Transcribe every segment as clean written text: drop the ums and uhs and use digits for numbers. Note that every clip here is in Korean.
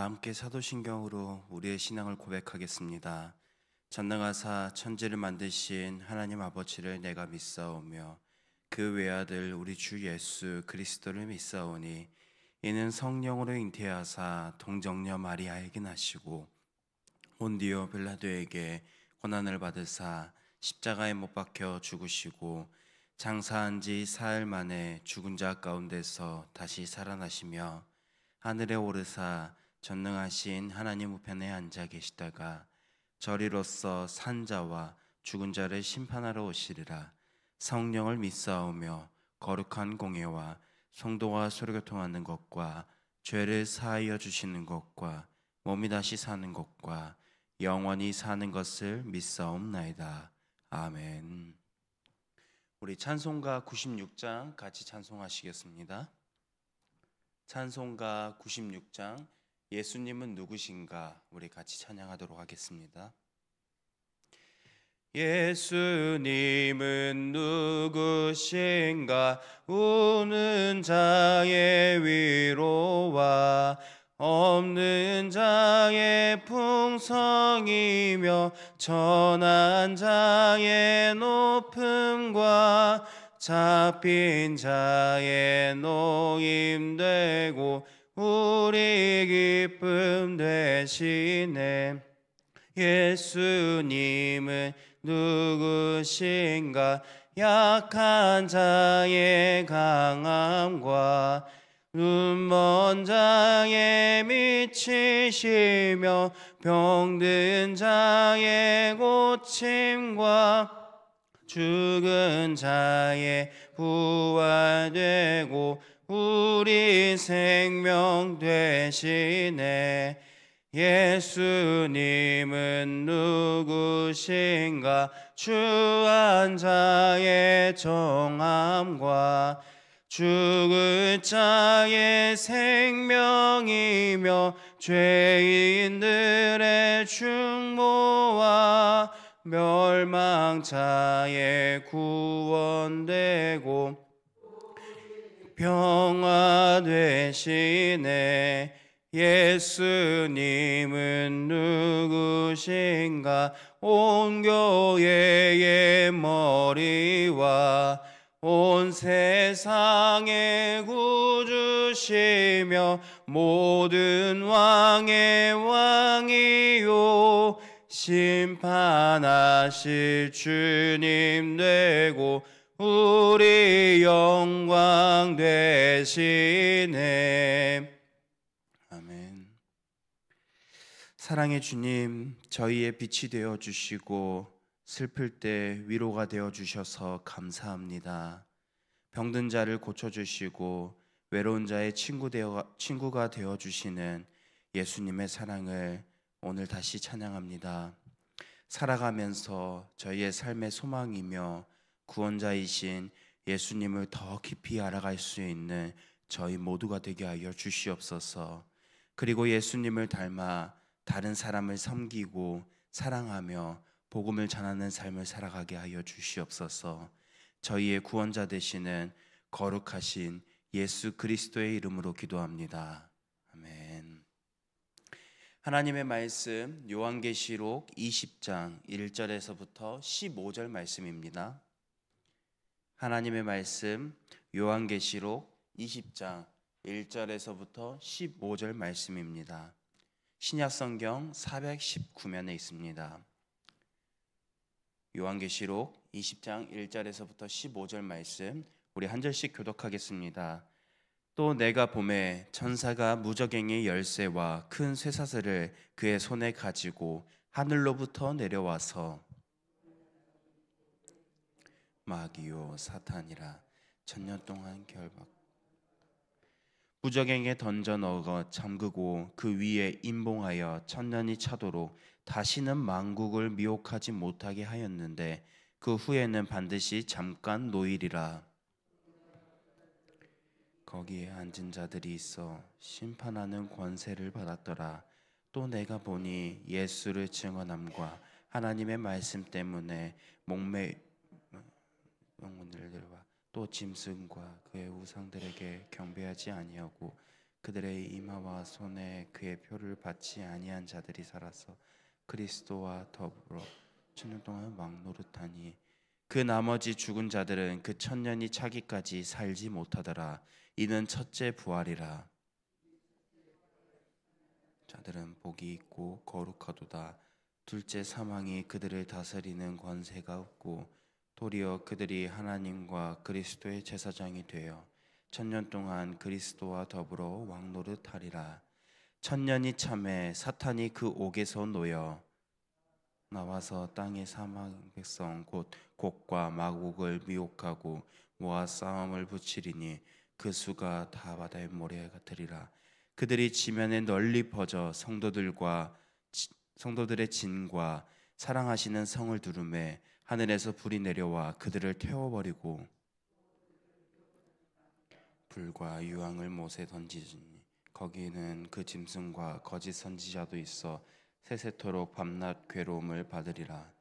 다 함께 사도신경으로 우리의 신앙을 고백하겠습니다. 전능하사 천지를 만드신 하나님 아버지를 내가 믿사오며 그 외아들 우리 주 예수 그리스도를 믿사오니 이는 성령으로 잉태하사 동정녀 마리아에게 나시고 본디오 빌라도에게 고난을 받으사 십자가에 못 박혀 죽으시고 장사한 지 사흘 만에 죽은 자 가운데서 다시 살아나시며 하늘에 오르사 전능하신 하나님 우편에 앉아 계시다가 저리로서 산 자와 죽은 자를 심판하러 오시리라. 성령을 믿사오며 거룩한 공예와 성도와 서로교통하는 것과 죄를 사하여 주시는 것과 몸이 다시 사는 것과 영원히 사는 것을 믿사옵나이다. 아멘. 우리 찬송가 96장 같이 찬송하시겠습니다. 찬송가 96장 예수님은 누구신가 우리 같이 찬양하도록 하겠습니다. 예수님은 누구신가 우는 자의 위로와 없는 자의 풍성이며 천한 자의 높음과 잡힌 자의 노임되고 우리 기쁨 되시네. 예수님은 누구신가 약한 자의 강함과 눈먼 자의 미치시며 병든 자의 고침과 죽은 자의 부활되고 우리 생명 되시네. 예수님은 누구신가 추한 자의 정함과 죽을 자의 생명이며 죄인들의 중보와 멸망자의 구원되고 평화 되시네. 예수님은 누구신가 온 교회의 머리와 온 세상의 구주시며 모든 왕의 왕이요 심판하실 주님 되고 우리 영광 되시네. 아멘. 사랑의 주님, 저희의 빛이 되어 주시고 슬플 때 위로가 되어 주셔서 감사합니다. 병든 자를 고쳐 주시고 외로운 자의 친구가 되어 주시는 예수님의 사랑을 오늘 다시 찬양합니다. 살아가면서 저희의 삶의 소망이며 구원자이신 예수님을 더 깊이 알아갈 수 있는 저희 모두가 되게 하여 주시옵소서. 그리고 예수님을 닮아 다른 사람을 섬기고 사랑하며 복음을 전하는 삶을 살아가게 하여 주시옵소서. 저희의 구원자 되시는 거룩하신 예수 그리스도의 이름으로 기도합니다. 아멘. 하나님의 말씀 요한계시록 20장 1절에서부터 15절 말씀입니다. 하나님의 말씀 요한계시록 20장 1절에서부터 15절 말씀입니다. 신약성경 419면에 있습니다. 요한계시록 20장 1절에서부터 15절 말씀 우리 한 절씩 교독하겠습니다. 또 내가 보매 천사가 무저갱의 열쇠와 큰 쇠사슬을 그의 손에 가지고 하늘로부터 내려와서 마귀요 사탄이라 천년 동안 결박 무저갱에 던져 넣어 잠그고 그 위에 임봉하여 천년이 차도록 다시는 만국을 미혹하지 못하게 하였는데 그 후에는 반드시 잠깐 노일이라. 거기에 앉은 자들이 있어 심판하는 권세를 받았더라. 또 내가 보니 예수를 증언함과 하나님의 말씀 때문에 영혼을 들와 또 짐승과 그의 우상들에게 경배하지 아니하고 그들의 이마와 손에 그의 표를 받지 아니한 자들이 살아서 그리스도와 더불어 천년 동안 왕노릇하니 그 나머지 죽은 자들은 그 천년이 차기까지 살지 못하더라. 이는 첫째 부활이라. 자들은 복이 있고 거룩하도다. 둘째 사망이 그들을 다스리는 권세가 없고 도리어 그들이 하나님과 그리스도의 제사장이 되어 천년 동안 그리스도와 더불어 왕노릇하리라. 천년이 참에 사탄이 그 옥에서 놓여 나와서 땅의 사망 백성 곧 곡과 마곡을 미혹하고 모아 싸움을 붙이리니 그 수가 다 바다의 모래 같으리라. 그들이 지면에 널리 퍼져 성도들의 진과 사랑하시는 성을 두르매 하늘에서 불이 내려와 그들을 태워버리고 불과 유황을 못에 던지니 거기는 그 짐승과 거짓 선지자도 있어 세세토록 밤낮 괴로움을 받으리라.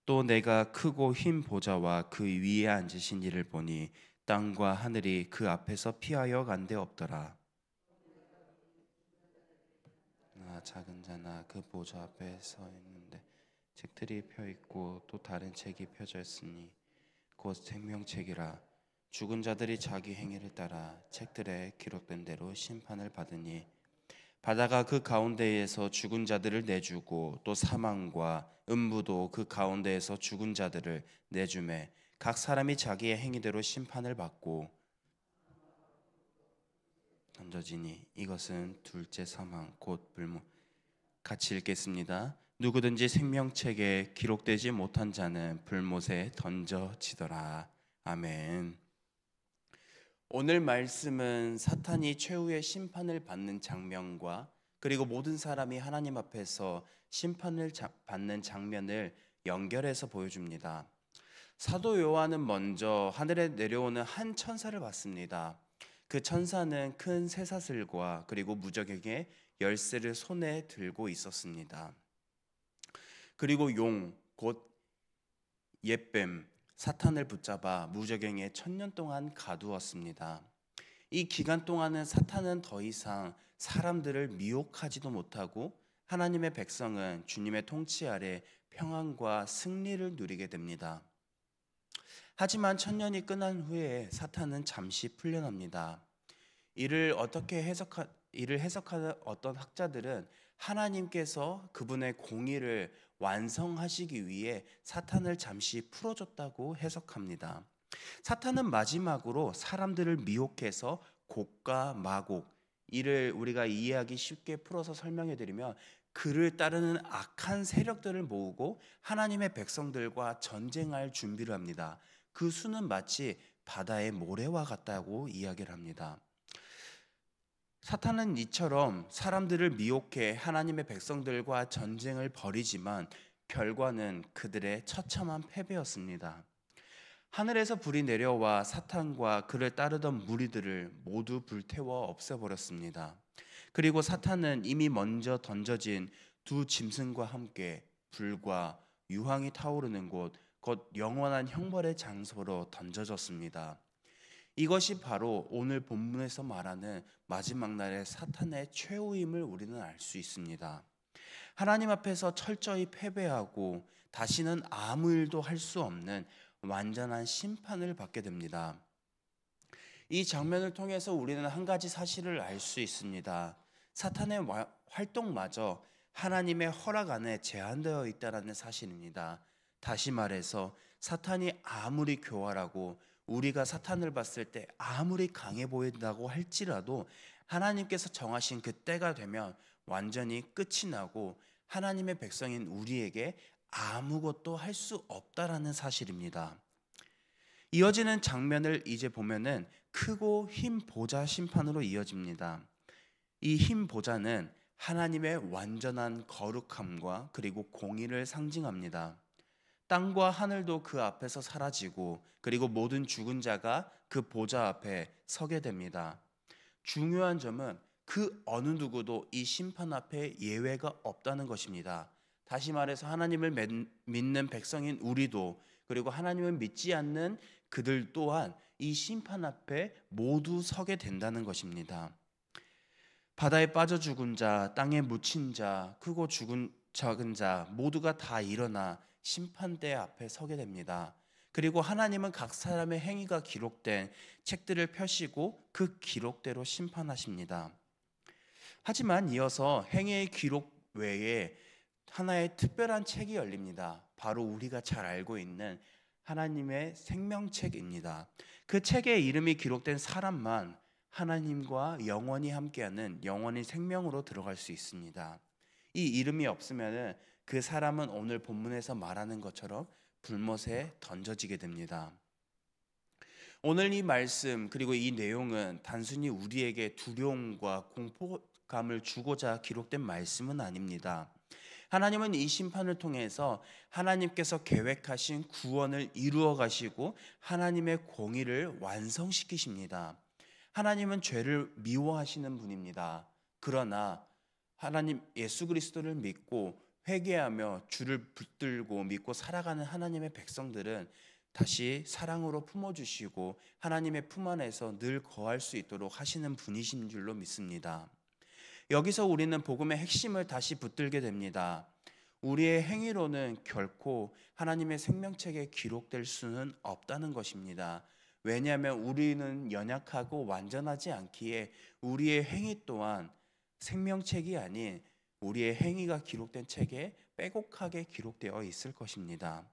또 내가 크고 흰 보좌와 그 위에 앉으신 이를 보니 땅과 하늘이 그 앞에서 피하여 간데 없더라. 나 작은 자나 그 보좌 앞에 서 있는데 책들이 펴 있고 또 다른 책이 펴져 있으니 곧 생명책이라. 죽은 자들이 자기 행위를 따라 책들에 기록된 대로 심판을 받으니 바다가 그 가운데에서 죽은 자들을 내주고 또 사망과 음부도 그 가운데에서 죽은 자들을 내주매 각 사람이 자기의 행위대로 심판을 받고 던져지니 이것은 둘째 사망 곧 불모. 같이 읽겠습니다. 누구든지 생명책에 기록되지 못한 자는 불못에 던져지더라. 아멘. 오늘 말씀은 사탄이 최후의 심판을 받는 장면과 그리고 모든 사람이 하나님 앞에서 심판을 받는 장면을 연결해서 보여줍니다. 사도 요한은 먼저 하늘에 내려오는 한 천사를 봤습니다. 그 천사는 큰 쇠사슬과 그리고 무저갱의 열쇠를 손에 들고 있었습니다. 그리고 용, 곧 옛뱀, 사탄을 붙잡아 무저갱에 천년 동안 가두었습니다. 이 기간 동안은 사탄은 더 이상 사람들을 미혹하지도 못하고 하나님의 백성은 주님의 통치 아래 평안과 승리를 누리게 됩니다. 하지만 천년이 끝난 후에 사탄은 잠시 풀려납니다. 이를 해석하는 어떤 학자들은 하나님께서 그분의 공의를 완성하시기 위해 사탄을 잠시 풀어줬다고 해석합니다. 사탄은 마지막으로 사람들을 미혹해서 곡과 마곡, 이를 우리가 이해하기 쉽게 풀어서 설명해 드리면 그를 따르는 악한 세력들을 모으고 하나님의 백성들과 전쟁할 준비를 합니다. 그 수는 마치 바다의 모래와 같다고 이야기를 합니다. 사탄은 이처럼 사람들을 미혹해 하나님의 백성들과 전쟁을 벌이지만 결과는 그들의 처참한 패배였습니다. 하늘에서 불이 내려와 사탄과 그를 따르던 무리들을 모두 불태워 없애버렸습니다. 그리고 사탄은 이미 먼저 던져진 두 짐승과 함께 불과 유황이 타오르는 곳, 곧 영원한 형벌의 장소로 던져졌습니다. 이것이 바로 오늘 본문에서 말하는 마지막 날의 사탄의 최후임을 우리는 알 수 있습니다. 하나님 앞에서 철저히 패배하고 다시는 아무 일도 할 수 없는 완전한 심판을 받게 됩니다. 이 장면을 통해서 우리는 한 가지 사실을 알 수 있습니다. 사탄의 활동마저 하나님의 허락 안에 제한되어 있다는 사실입니다. 다시 말해서 사탄이 아무리 교활하고 우리가 사탄을 봤을 때 아무리 강해 보인다고 할지라도 하나님께서 정하신 그 때가 되면 완전히 끝이 나고 하나님의 백성인 우리에게 아무것도 할 수 없다라는 사실입니다. 이어지는 장면을 이제 보면은 크고 흰 보좌 심판으로 이어집니다. 이 흰 보좌는 하나님의 완전한 거룩함과 그리고 공의를 상징합니다. 땅과 하늘도 그 앞에서 사라지고 그리고 모든 죽은 자가 그 보좌 앞에 서게 됩니다. 중요한 점은 그 어느 누구도 이 심판 앞에 예외가 없다는 것입니다. 다시 말해서 하나님을 믿는 백성인 우리도 그리고 하나님을 믿지 않는 그들 또한 이 심판 앞에 모두 서게 된다는 것입니다. 바다에 빠져 죽은 자, 땅에 묻힌 자, 크고 작은 자 모두가 다 일어나 심판대 앞에 서게 됩니다. 그리고 하나님은 각 사람의 행위가 기록된 책들을 펴시고 그 기록대로 심판하십니다. 하지만 이어서 행위의 기록 외에 하나의 특별한 책이 열립니다. 바로 우리가 잘 알고 있는 하나님의 생명책입니다. 그 책에 이름이 기록된 사람만 하나님과 영원히 함께하는 영원히 생명으로 들어갈 수 있습니다. 이 이름이 없으면 그 사람은 오늘 본문에서 말하는 것처럼 불못에 던져지게 됩니다. 오늘 이 말씀 그리고 이 내용은 단순히 우리에게 두려움과 공포감을 주고자 기록된 말씀은 아닙니다. 하나님은 이 심판을 통해서 하나님께서 계획하신 구원을 이루어 가시고 하나님의 공의를 완성시키십니다. 하나님은 죄를 미워하시는 분입니다. 그러나 하나님 예수 그리스도를 믿고 회개하며 주를 붙들고 믿고 살아가는 하나님의 백성들은 다시 사랑으로 품어주시고 하나님의 품 안에서 늘 거할 수 있도록 하시는 분이신 줄로 믿습니다. 여기서 우리는 복음의 핵심을 다시 붙들게 됩니다. 우리의 행위로는 결코 하나님의 생명책에 기록될 수는 없다는 것입니다. 왜냐하면 우리는 연약하고 완전하지 않기에 우리의 행위 또한 생명책이 아닌 우리의 행위가 기록된 책에 빼곡하게 기록되어 있을 것입니다.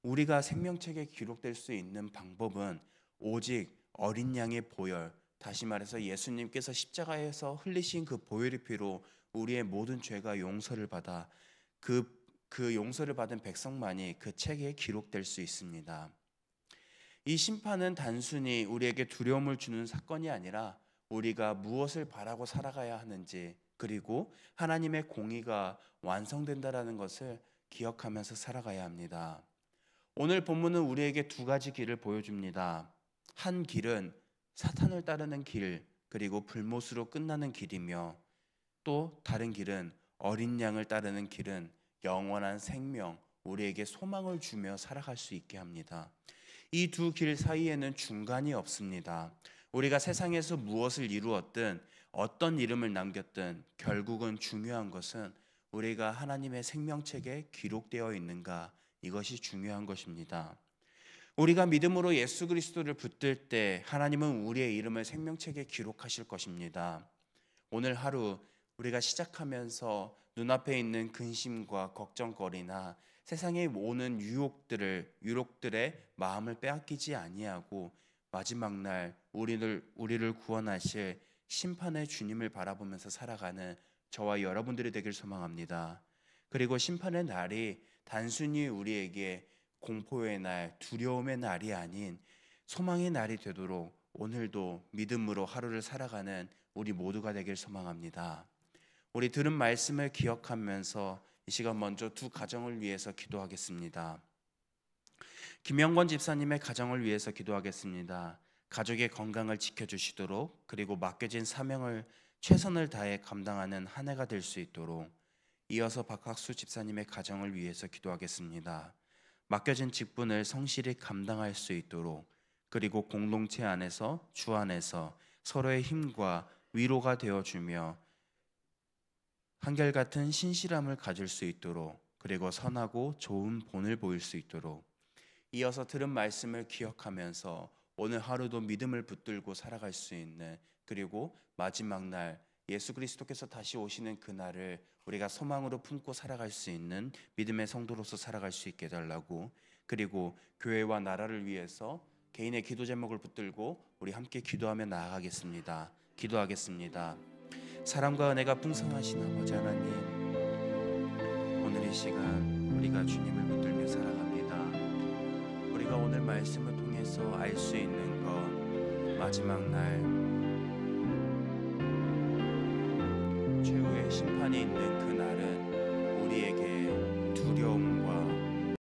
우리가 생명책에 기록될 수 있는 방법은 오직 어린 양의 보혈, 다시 말해서 예수님께서 십자가에서 흘리신 그 보혈의 피로 우리의 모든 죄가 용서를 받아 그 용서를 받은 백성만이 그 책에 기록될 수 있습니다. 이 심판은 단순히 우리에게 두려움을 주는 사건이 아니라 우리가 무엇을 바라고 살아가야 하는지 그리고 하나님의 공의가 완성된다라는 것을 기억하면서 살아가야 합니다. 오늘 본문은 우리에게 두 가지 길을 보여줍니다. 한 길은 사탄을 따르는 길 그리고 불못으로 끝나는 길이며 또 다른 길은 어린 양을 따르는 길은 영원한 생명, 우리에게 소망을 주며 살아갈 수 있게 합니다. 이 두 길 사이에는 중간이 없습니다. 우리가 세상에서 무엇을 이루었든 어떤 이름을 남겼든 결국은 중요한 것은 우리가 하나님의 생명책에 기록되어 있는가, 이것이 중요한 것입니다. 우리가 믿음으로 예수 그리스도를 붙들 때 하나님은 우리의 이름을 생명책에 기록하실 것입니다. 오늘 하루 우리가 시작하면서 눈앞에 있는 근심과 걱정거리나 세상에 오는 유혹들의 마음을 빼앗기지 아니하고 마지막 날 우리를 구원하실 심판의 주님을 바라보면서 살아가는 저와 여러분들이 되길 소망합니다. 그리고 심판의 날이 단순히 우리에게 공포의 날, 두려움의 날이 아닌 소망의 날이 되도록 오늘도 믿음으로 하루를 살아가는 우리 모두가 되길 소망합니다. 우리 들은 말씀을 기억하면서 이 시간 먼저 두 가정을 위해서 기도하겠습니다. 김영권 집사님의 가정을 위해서 기도하겠습니다. 가족의 건강을 지켜주시도록 그리고 맡겨진 사명을 최선을 다해 감당하는 한 해가 될 수 있도록, 이어서 박학수 집사님의 가정을 위해서 기도하겠습니다. 맡겨진 직분을 성실히 감당할 수 있도록 그리고 공동체 안에서 주 안에서 서로의 힘과 위로가 되어주며 한결같은 신실함을 가질 수 있도록 그리고 선하고 좋은 본을 보일 수 있도록, 이어서 들은 말씀을 기억하면서 오늘 하루도 믿음을 붙들고 살아갈 수 있는, 그리고 마지막 날 예수 그리스도께서 다시 오시는 그날을 우리가 소망으로 품고 살아갈 수 있는 믿음의 성도로서 살아갈 수 있게 해달라고, 그리고 교회와 나라를 위해서 개인의 기도 제목을 붙들고 우리 함께 기도하며 나아가겠습니다. 기도하겠습니다. 사랑과 은혜가 풍성하신 아버지 하나님, 오늘 이 시간 우리가 주님을 붙들며 살아갑니다. 우리가 오늘 말씀을 통해서 알 수 있는 것, 마지막 날 최후의 심판이 있는 그 날은 우리에게 두려움